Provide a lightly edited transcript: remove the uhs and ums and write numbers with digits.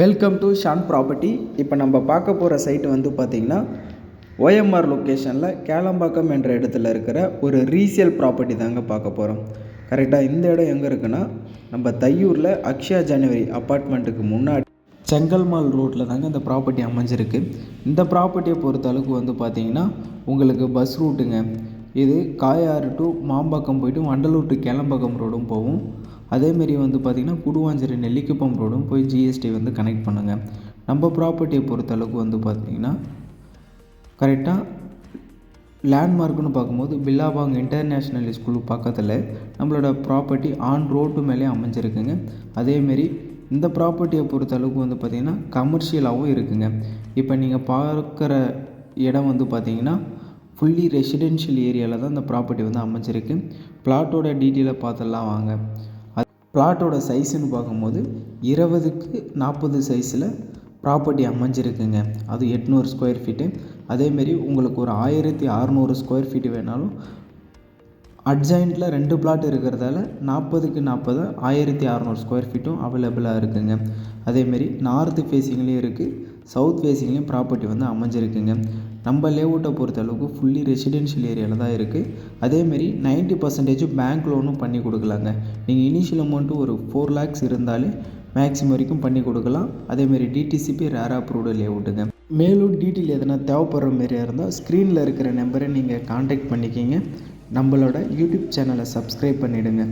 Welcome to Shawn property. இப்போ நம்ம பார்க்க போகிற சைட்டு வந்து பார்த்திங்கன்னா ஓஎம்ஆர் லொக்கேஷனில் கேளம்பாக்கம் என்ற இடத்துல இருக்கிற ஒரு ரீசேல் ப்ராப்பர்ட்டி தாங்க பார்க்க போகிறோம். கரெக்டாக இந்த இடம் எங்கே இருக்குன்னா நம்ம தையூரில் அக்ஷயா ஜனவரி அப்பார்ட்மெண்ட்டுக்கு முன்னாடி செங்கல்மால் ரோட்டில் தாங்க இந்த ப்ராப்பர்ட்டி அமைஞ்சிருக்கு. இந்த ப்ராப்பர்ட்டியை பொறுத்த அளவுக்கு வந்து பார்த்திங்கன்னா உங்களுக்கு பஸ் ரூட்டுங்க. இது காயாறு டு மாம்பாக்கம் போய்ட்டு வண்டலூர் டு கேளம்பாக்கம் ரோடும் போகும். அதேமாரி வந்து பார்த்திங்கன்னா குடுவாஞ்சேரி நெல்லிக்குப்பம் ரோடும் போய் ஜிஎஸ்டி வந்து கனெக்ட் பண்ணுங்கள். நம்ம ப்ராப்பர்ட்டியை பொறுத்தளவுக்கு வந்து பார்த்திங்கன்னா கரெக்டாக லேண்ட்மார்க்குன்னு பார்க்கும்போது பில்லாபாங் இன்டர்நேஷ்னல் ஸ்கூல் பக்கத்தில் நம்மளோட ப்ராப்பர்ட்டி ஆன் ரோட்டு மேலே அமைஞ்சிருக்குங்க. அதேமாரி இந்த ப்ராப்பர்ட்டியை பொறுத்தளவுக்கு வந்து பார்த்திங்கன்னா கமர்ஷியலாகவும் இருக்குங்க. இப்போ நீங்கள் பார்க்குற இடம் வந்து பார்த்திங்கன்னா ஃபுல்லி ரெசிடென்ஷியல் ஏரியாவில் தான் இந்த ப்ராப்பர்ட்டி வந்து அமைஞ்சிருக்கு. பிளாட்டோட டீட்டெயிலை பார்த்துடலாம் வாங்க. பிளாட்டோட சைஸுன்னு பார்க்கும்போது 20க்கு 40 சைஸில் ப்ராப்பர்ட்டி அமைஞ்சிருக்குங்க. அது 800 ஸ்கொயர் ஃபீட்டு. அதேமாரி உங்களுக்கு ஒரு 1600 ஸ்கொயர் ஃபீட்டு வேணாலும் அட்ஜாயிண்டில் 2 பிளாட் இருக்கிறதால 40க்கு 40 1600 ஸ்கொயர் ஃபீட்டும் அவைலபிளாக இருக்குங்க. அதேமாரி நார்த்து ஃபேஸிங்லேயும் இருக்குது, சவுத் ஃபேஸிங்லேயும் ப்ராப்பர்ட்டி வந்து அமைஞ்சிருக்குங்க. நம்ம லேஅவுட்டை பொறுத்த அளவுக்கு ஃபுல்லி ரெசிடென்ஷியல் ஏரியாவில் தான் இருக்குது. அதேமாரி 90% பேங்க் லோனும் பண்ணி கொடுக்கலாங்க. நீங்கள் இனிஷியல் அமௌண்ட்டு ஒரு 4 lakhs இருந்தாலே மேக்ஸிமம் வரைக்கும் பண்ணி கொடுக்கலாம். அதேமாரி டிடிசிபி ரேர் அப்ரூவ்டு லேஅவுட்டுங்க. மேலும் டீட்டெயில் எதனா தேவைப்படுற மாரியாக இருந்தால் ஸ்க்ரீனில் இருக்கிற நம்பரை நீங்கள் காண்டாக்ட் பண்ணிக்கிங்க. நம்மளோட யூடியூப் சேனலை சப்ஸ்கிரைப் பண்ணிவிடுங்க.